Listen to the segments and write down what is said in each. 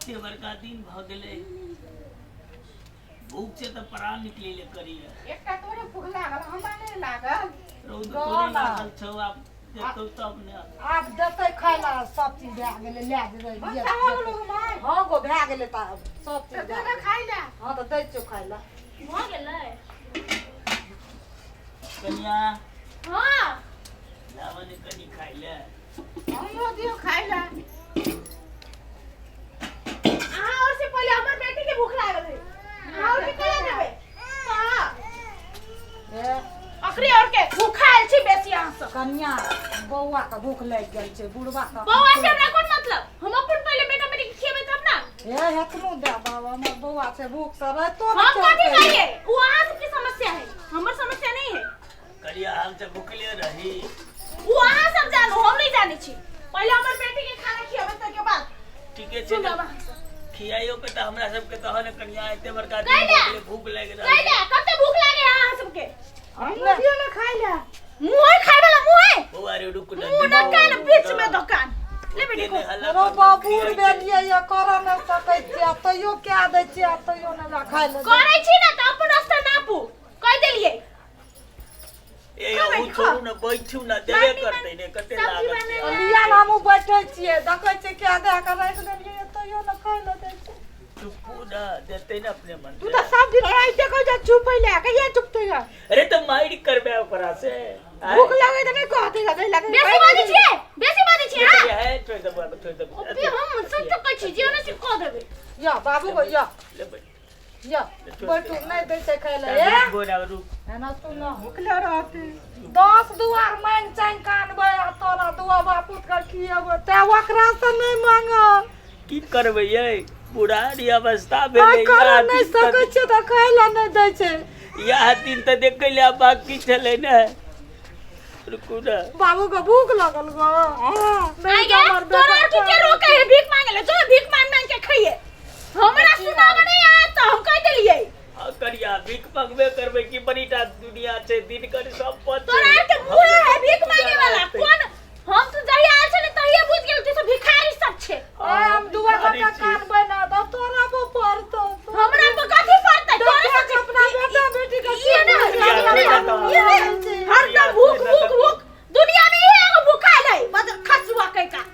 एते बड़का दिन भ गेले भूख से तो प्राण निकले ले करिए एकटा तोरे भूख लागल हमरा नहीं लागल रौद तोरे लागल छौ आप देखौ तब ने आप देते खाय ला सब चीज भए गेलै ले जेबै हां गो भए गेलै त सब चीज दे खाय ला हां त दै छौ खाय ला भ गेलै कन्या हां लावन कनी खाय ले हमरो दियो खाय ला और से पहले हमर बेटी के भूख लागल है और के कला देबे हां अखरी और के भूखाल छी बेसी अहाँ सब कन्या बौआ के भूख लागि गेल छै बुढ़वा के बौआ से हमरा कोन मतलब हम अपन पहले बेटा बेटी के खियेबै तब ना हे हेतनो दे बाबा हमर बौआ से भूख से रहतो हम कथि कहिए वो अहाँ सबकी समस्या है हमर समस्या नहीं है करिया हम से भूखले रही वो अहाँ सब जानो हम नहीं जाने छी पहले हमर बेटी के खाना खियेबै त के बाद ठीके छै खियाइयो के त हमरा सब के तहन कन्या एते बड़का दिन भूख लाग रहा कह दे कते भूख लागे अहाँ सबके हमने दियो ना खाय ला मुंह खाय वाला मुंह बौआ रे रुक ना मुंह न कान बीच में दुकान ले बेटी को रो बाबू बेलिए ये कर न सकै छी तइयो क्या दै छी तइयो न खाय ले करै छी ना त अपन रास्ता नापू कह देलिए ए ओ छोड़ू न बैठू न देबे करतै ने कते लागत छै लिया हमहु बैठै छियै देखै छी क्या दे के राख देलिए तइयो न खाय ले दै छी चुप ना देते न अपने मन तू त सब दिन ऐसे कह जा चुप पहिले कहिया चुप थई अरे त माइर करबे ओकरा से भूख लागे त नहीं कहते लगे बेसी बाजी छिए हां है छोड़ दे अबे हम सच कहै छी जे न से कह देबे या बाबू को या ले बैठ या बैठू नहीं दै छै खाय ले ए बोला रुक है ना तू ना भूखले रहती 10 दुआर मांग चांग कानबे आ तोरा दुआ बापूत कर खियेबे ते ओकरा से नहीं मांग की करबे ये बुढ़ारी अवस्था भेले कर नहीं सकै छै त खाय ले नहीं दै छै यह दिन त देखै ले बाकी छले ने रुकू ना बाबू को भूख लगल गो नहीं हमर तोरा के रोके है भीख मांगे ले जो भीख मांग के खाइए हमरा सुनाव नहीं आ त हम कह देलिए करिया भीख मांगबे करबे की बड़ीटा दुनिया छै दिन कर सब पद तोरा के मुंह है भीख मांगे वाला कौन हम तो जहिया आल छले तहिया बुझ गेल तू सब भिखारी सब छे हम दुआ का कान बना द तोरा पे पड़तो हमरा पे कथि पड़तै तोरा के अपना बेटा बेटी का ये ना हर दम भूख दुनिया में ही एगो भूखा है बस खसुआ कह का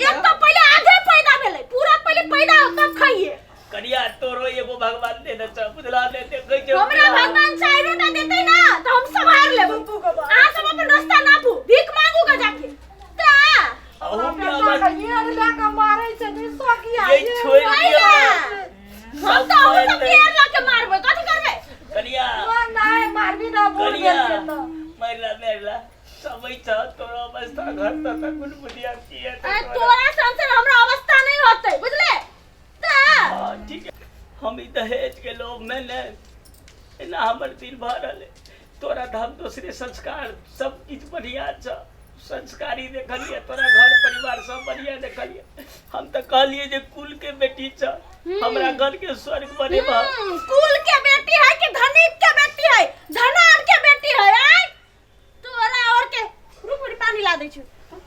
एक तो पहले आगे पैदा भेलै पूरा पहले पैदा हो तब खाइए करिया तोरो एगो भगवान देने छ बुझला ने देखै छै हमरा भगवान चाहि रोटा देतै ना तो हम संभाल लेब आ सब अपन रास्ता नापू भीख मांगू का जाके ता हम ये लगा मारै छै निसो किया ये छोड़ दिया हम तो सब पेड़ लगा मारबै कथि करबै करिया नहीं मारबी ना बोल गेल छै तो मेरला समय छ तोरो अवस्था घर तक गुनगुनिया किए तोरा संग हमरा अवस्था नहीं होतै बुझले ता ठीक है हम ई दहेज के लोभ में ने ना हमर दिल भरल तोरा धाम दूसरे संस्कार सब किछ बढ़िया छ संस्कारी देखलिए तोरा घर परिवार सब बढ़िया देखलिए हम त कहलिए जे कुल के बेटी छ हमरा घर के स्वर्ग बनेबा कुल के बेटी है कि धनिक के बेटी है धनार के बेटी है आय तोरा और के रुक पानी ला दै छु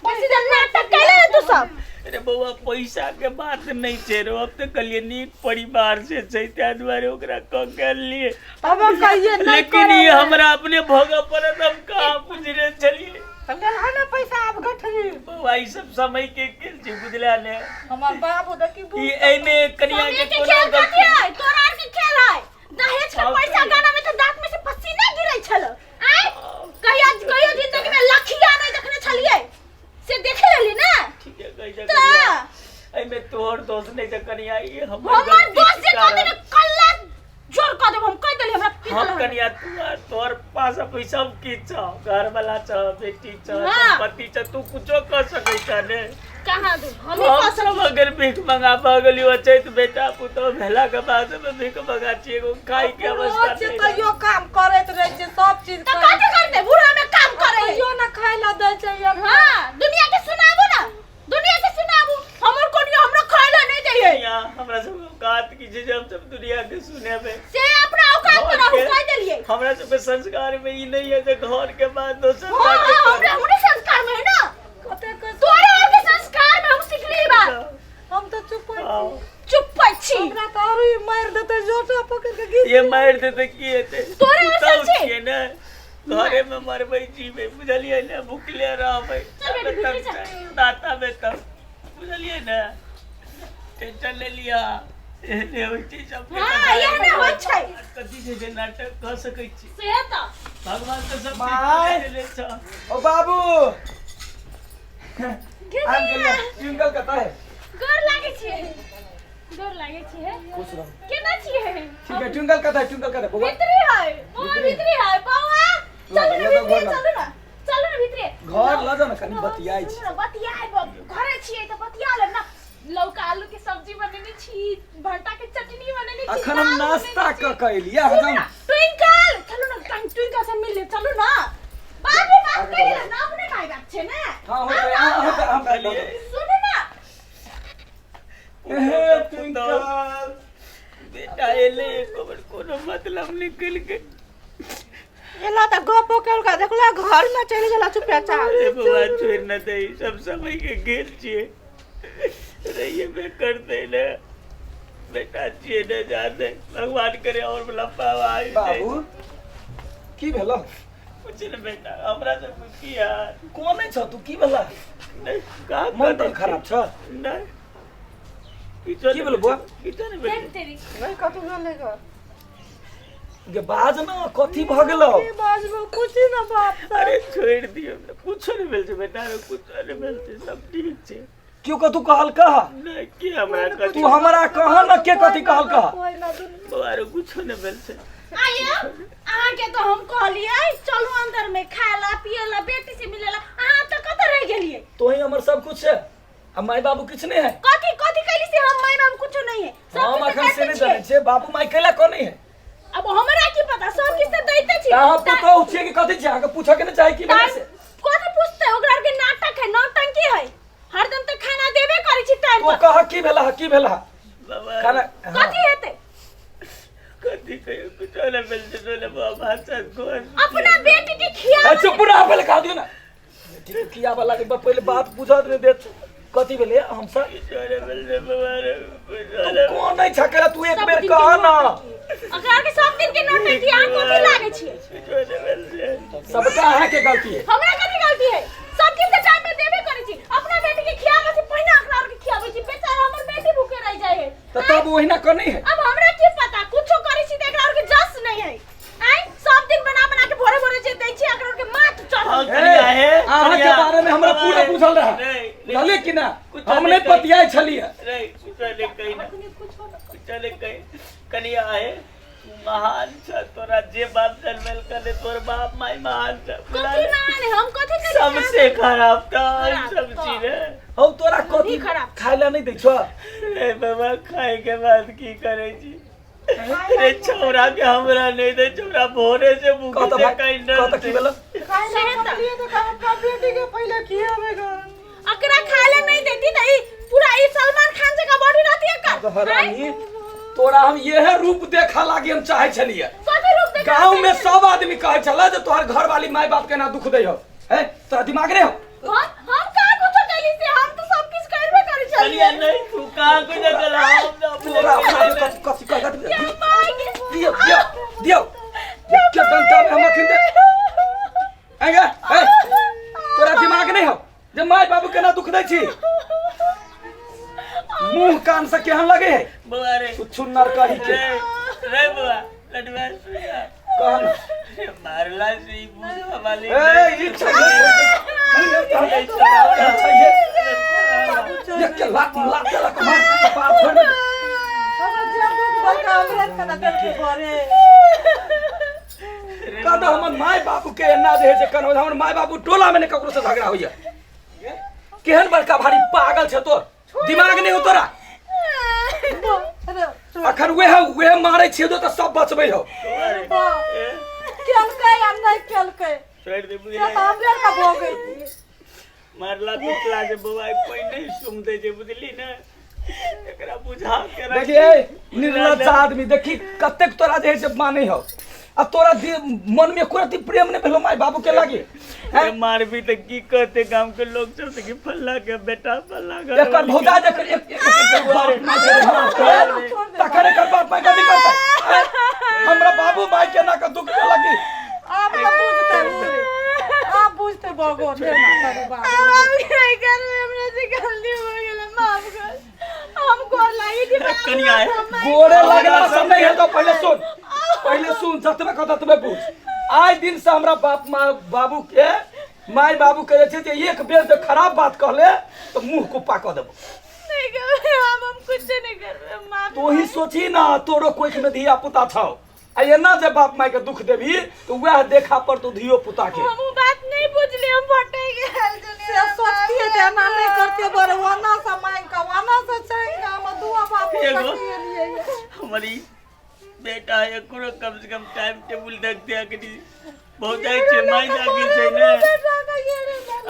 बस इधर नाटक कैले तू सब अरे बउआ पैसा के बात नहीं छे रो अब तो कलिए नीक परिवार से छै त्या द्वारे ओकरा क के लिए अब कहिए नहीं लेकिन ये हमरा अपने भोग परत हम कहां गुजरे चलिए ले ना पैसा अब गठरी बउआ ई सब समय के खेल छै बुझला ने हमर बाबू देखी ई एने कनिया के कोनो गलती है तोरा के खेल है दहेज के पैसा गाना में तो दांत में से पसीना गिरै छल आय कहिया जिंदगी में लखिया नहीं देखने छलिए से देखे लेली ना ठीक है कहि जा कनिया एई में तोहर दोस्त नहीं त कनिया ई हमर दोस्त से कहते ने कल्ला जोर क देब हम कह देली हमरा हम कनिया तोर पास पैसा की छ घर वाला छ बेटी छ संपत्ति छ तू कुछो कर सकै छ ने कहां दू हम सब अगर भीख मंगा पागलियो छै त बेटा पुतो भेला के बाद में भीख मंगा छी एगो खाई के अवस्था छै त यो काम करैत रह छै सब चीज त कथि करते बूढ़ा में काम करे यो ना खाय ला दै छै हां दुनिया के सुनाबू ना दुनिया के सुनाबू हमर कोनिया हमरा खाय ला नहीं दै या हमरा सब औकात की जे हम सब दुनिया के सुनेबे से अपना औकात पर रहू कह देलिए हमरा सब के संस्कार में ई नहीं है जे घर के बाद दोसर हां हमरा संस्कार में है ना कते तोरे और के संस्कार में हम सिखली बा हम तो चुप आओ चुप छी हमरा तारू मार देते जोटा पकड़ के गिर ये मार देते की हेते तोरे असर छै छिए ना घरे में मरबै जीवे बुझलिए ना भूखले रहबै चल बेटी भीतर चल दाता में तब बुझलिए ना टेंशन ले लिया एहने होइ छै सब हां एहने होइ छै कथि छै जे नाटक क सकै छी से त भगवान तो सब माय। चीज ले छ ओ बाबू गिर अंकल ट्विंकल कता है गोर लागे छै गोर लागे छै खुश रहो केना छियै ठीक है ट्विंकल कता है बबुआ भीतरी है मोर भीतरी है बाबा चल ना भीतरी चल ना भीतरी घर ल जाओ ना कनी बतियाई छी बतियाई घरे छियै त बतिया लेब ना लौका आलू के सब्जी बनेने छी भंटा के चटनी बनेने छी अखन हम नाश्ता क के एलिया हम ट्विंकल चलो ना ट्विंकल से मिल ले चलो ना बाबू बात करिए ना अपने माय बाप छे ना हां हो तो हम सुनो ना ए ट्विंकल बेटा एले कोनो मतलब निकल के एला त गपो केल का देखला घर में चली गेला चुपचाप अरे बाबा छोड़ न दे सब समय के घेर छिए रहिए में करते न बेटा छिए न जाने भगवान करे और लंबा आयु दे। बाबू की भेलो कुछ न बेटा हमरा से कुछ किया कोने छ तू की भेला नहीं का मन तो खराब छ नहीं किछो की भेलो बुआ किछो न देख बेटा तेरी नहीं कतु गेलेगा गे बाज ना कथी भ गेलो की बाजबो कुछ ना बाप अरे छोड़ दियो कुछ नहीं मिल छै बेटा कुछ नहीं मिल छै सब ठीक छै क्यों कतू कहल कहा नहीं की हमरा कथी तू हमरा कह न के कथी कहल कहा कोई ना दुन बारे कुछ नहीं मिल छै आया अहाँ के तो हम कहलिए चलो अंदर में खाला पियला बेटी से मिलेला अहाँ तो कत रह गेलिए तो ही हमर सब कुछ है अब माय बाबू किछ नहीं है कथी कथी कैली से हम माय बाप कुछ नहीं है हम अखन से नहीं जाने छे बाबू माय केला को नहीं है अब हमरा की पता सब किस से दैते छी कहां पुतो उछे कि कथी छै आके पूछा के न चाहे की बने से कथी पूछते ओकरा के नाटक है नौटंकी है हरदम तो खाना देबे करै छी टाइम तो पर कह की भेला बाबा खाना कथी हेते कथी कहियो कुछ नहीं मिल छै बोले बाबा सब कोन अपना बेटी के खिया अच्छा पूरा पहले कह दियो ना ठीक है किया वाला के पहले बात बुझा दे दे कथी भेले हम सब किछो नहीं मिल छै बाबा तू कौन नहीं छकेला तू एक बेर कह ना अकरा के सब दिन के नौटंकी अहाँ कथी लागे छी किछो नहीं मिल छै सबटा अहाँ के गलती है हमरा कथी गलती है सब दिन के टाइम पे देबे करै छी अपना बेटी के खियाबे छी पहिने अकरा के खियाबे छी बेचारा हमर बेटी भूखे रह जाय है तो तब वही ना करनी है अब हमरा की पता कुछो करै छी त एकरा के जस नहीं है आई सब दिन बना बना के भोरे भोरे जे दै छी एकरा के माथ चढ़ हाँ, करिया है, अहाँ के करिया। बारे में हमरा पूरा नहीं, बुझल रहा नहीं, बुझलिए कि ना कुछ हम नहीं नहीं कही। पतियाई छलिए नहीं कुछो नहीं कही ना कुछो नहीं कही कनिया है तू महान छ तोरा जे बाप जन्मेल करे तोर बाप माई महान छ कथी माने हम कथी करी सबसे खराब था खराब सब था। चीज है हौ तोरा कथी खराब। खाइला नहीं दै छो ए बाबा खाए के बाद की करे छी रे छोरा के हमरा नहीं दे छोरा भोरे से भूखे कत से कहीं कत की भेलो लिए तो कहा अपना बेटी के पहले खियावेगा अकरा खाले नहीं देती त ई पूरा ई सलमान खान जका बॉडी रहती है तो का हरानी तोरा हम यह रूप देखा लागी हम चाहे छलिए कथी रूप देख गांव में सब आदमी कहे छला जे तोहर घर वाली माय बाप के ना दुख दे हो है तोरा दिमाग नहीं हो हम का कुछ कैली से हम तो सब कुछ करबे करै कनिया छलिए नहीं तू कहां को जगल हम तोरा अपने कथी कह क्या मांगे दियो के डंटा में हम अखन दे आगे ए तोरा दिमाग नहीं हो जे माय बाबू के ना दुख दे छी मुंह कान से केहन लगे है बुआ रे तू छुन्नर कही के रे बुआ लडवा सुया कहन मारला से ही बुआ वाली ए ई ये के लात लात मार कपाल फोड़ अब जादू बका अमृत का दर के घरे कदा हमर माय बाबू के ना दे जे कनो हमर माय बाबू टोला में ने ककरो से झगड़ा होइया केहन बड़का भारी पागल छ तोर दिमाग नहीं हो तोरा अखन वे मारे छियो तो सब बचबै हो केल के हम नहीं केल के छोड़ दे ये बुआ तो हमरे का भो गई मारला पिटला जे बुआ कोई नहीं सुन दे जे बुझली ना एकरा बुझा के रख देखिए निर्लज्ज आदमी देखी कतेक तोरा जे है से माने हो अब तोरा मन में कोई प्रेम नहीं भेलो माय बाबू के लागे ए मारबी त की कहते गांव के लोग सब कि फल्ला के बेटा फल्ला घर एकर भौजा जे एक माई के तखरे कर बाप माई का दिक्कत है हमरा बाबू माई के ना का दुख लगी आप तो बुझते हो आप बुझते बगो दे ना करे बाबू हम नहीं कर रहे हमरा से गलती हो गेल माफ कर हम गोर लागी थी कनिया है गोरे लगना सब नहीं है तो पहले सुन जतबे कथा तबे पूछ आज दिन से हमरा बाप माँ बाबू के माई बाबू कहे छे जे एक बेर जे खराब बात कहले तो मुंह कुप्पा क देबो नहीं कर हम कुछ नहीं कर रहे माफ तो ही सोची ना तोरो कोई में धिया पुता छौ आ एना जे बाप माई के दुख देबी तो वह देखा पर तो धियो पुता के हम बात नहीं बुझली हम फटे गेल से सोचती है ते ना नहीं करते बरे वाना से मांग का वाना से चाहेगा हम दुआ बापू का एगो लिए हमारी बेटा है करो कम से कम टाइम टेबल देखते हैं कि बहुत अच्छे माई जागी से ने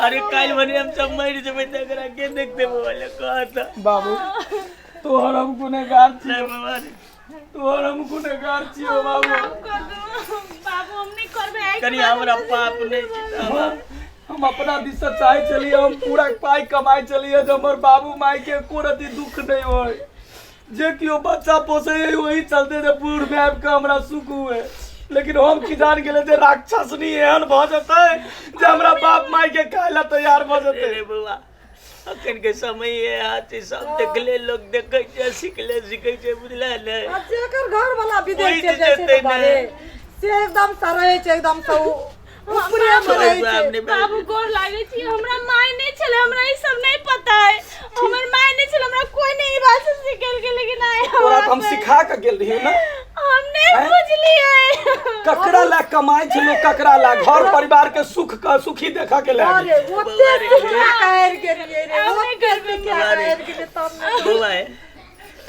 अरे काल बने हम सब मर जब तक करा के देखते वो वाले कहा था बाबू तोहर हम गुनहगार छी नहीं बाबा तोहर हम गुनहगार छी ओ बाबू बाबू हम नहीं करबे कनी हमरा पाप नहीं किया हम अपना दिस से चाहे चलिए हम पूरा पाई कमाई चलिए जो हमर बाबू माई के एको रति दुख नहीं होय जे कियो बच्चा पोसे वही चलते जे बूढ़ में आब के हमरा सुख हुए लेकिन हम की जान गेले जे राक्षसनी एहन भ जतै जे हमरा बाप माई के खाइला तैयार भ जतै रे बाबा अखन के समय है आज सब देखले लोग देखे छै सिखे छै बुझला ने जेकर घर वाला विदेश वही के चीज जैसे देते बारे से एकदम सरे छै एकदम से ऊपरे में रहे छै बाबू गोर लागे छी हमरा माय नहीं छले हमरा ई सब नहीं पता है हमर माय नहीं छले हमरा कोई नहीं बात से सिखल के लेकिन आए तोरा तो हम सिखा के गेल रहियो ना हम नहीं बुझलिए ककरा ला कमाई छै लोग ककरा ला घर परिवार के सुख का सुखी देखा के ले अरे ओते सुखा कहर के लिए रे हमने घर में क्या कहर के लिए तब बाबा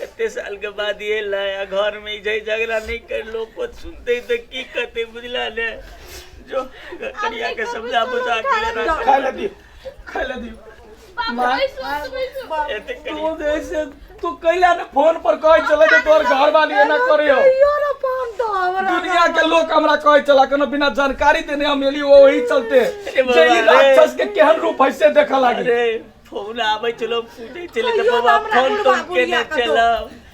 इतने साल के बाद ये लाया घर में जय झगड़ा नहीं कर लोग को सुनते तो की कहते बुझला ने जो करिया के समझा बुझा के खाई ले दियो बाबू एते तू करिया जैसे तू कैला ने फोन पर कह चले जे तोर घर वाली एना करियो योर पान तो हमरा दुनिया के लोग हमरा कहे चला कोनो बिना जानकारी देने हम एली वही चलते बाबा जे ई रे। राक्षस के केहन रूप ऐसे देखा लागी अरे फोन आवे चलो पूछे चले तो कहियो बाबा हमरा फोन बुढ़वा तुम के बुढ़िया न का तो। चला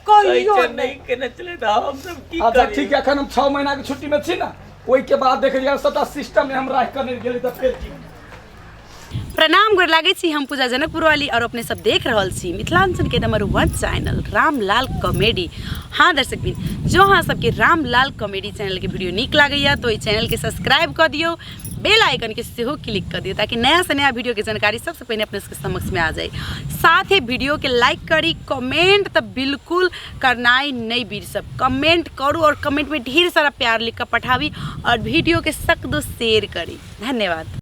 कहियो कैसे नहीं। नहीं के न चले तो हम सब की अच्छा करी ठीक है अखन हम 6 महीना के छुट्टी में छी ना ओई के बाद देख लिया सबटा सिस्टम में हम राख करने गेली त फिर की प्रणाम गोर लागै छी हम पूजा जनकपुर वाली और अपने सब देख रहल छी मिथिलांचल के नंबर 1 चैनल रामलाल कॉमेडी। हाँ दर्शक बिन जो हाँ सबके रामलाल कॉमेडी चैनल के वीडियो निक लागैया तो इस चैनल के सब्सक्राइब कर दियो बेल आइकन के सेहो क्लिक कर दियो ताकि नया से नया वीडियो के जानकारी सबसे पहले अपने सबके समक्ष में आ जाए। साथ ही वीडियो के लाइक करी कमेंट तो बिल्कुल करनाई नहीं बिरसब कमेंट करू और कमेंट में ढेर सारा प्यार लिख कर पठावी और वीडियो के सख्त शेयर करी। धन्यवाद।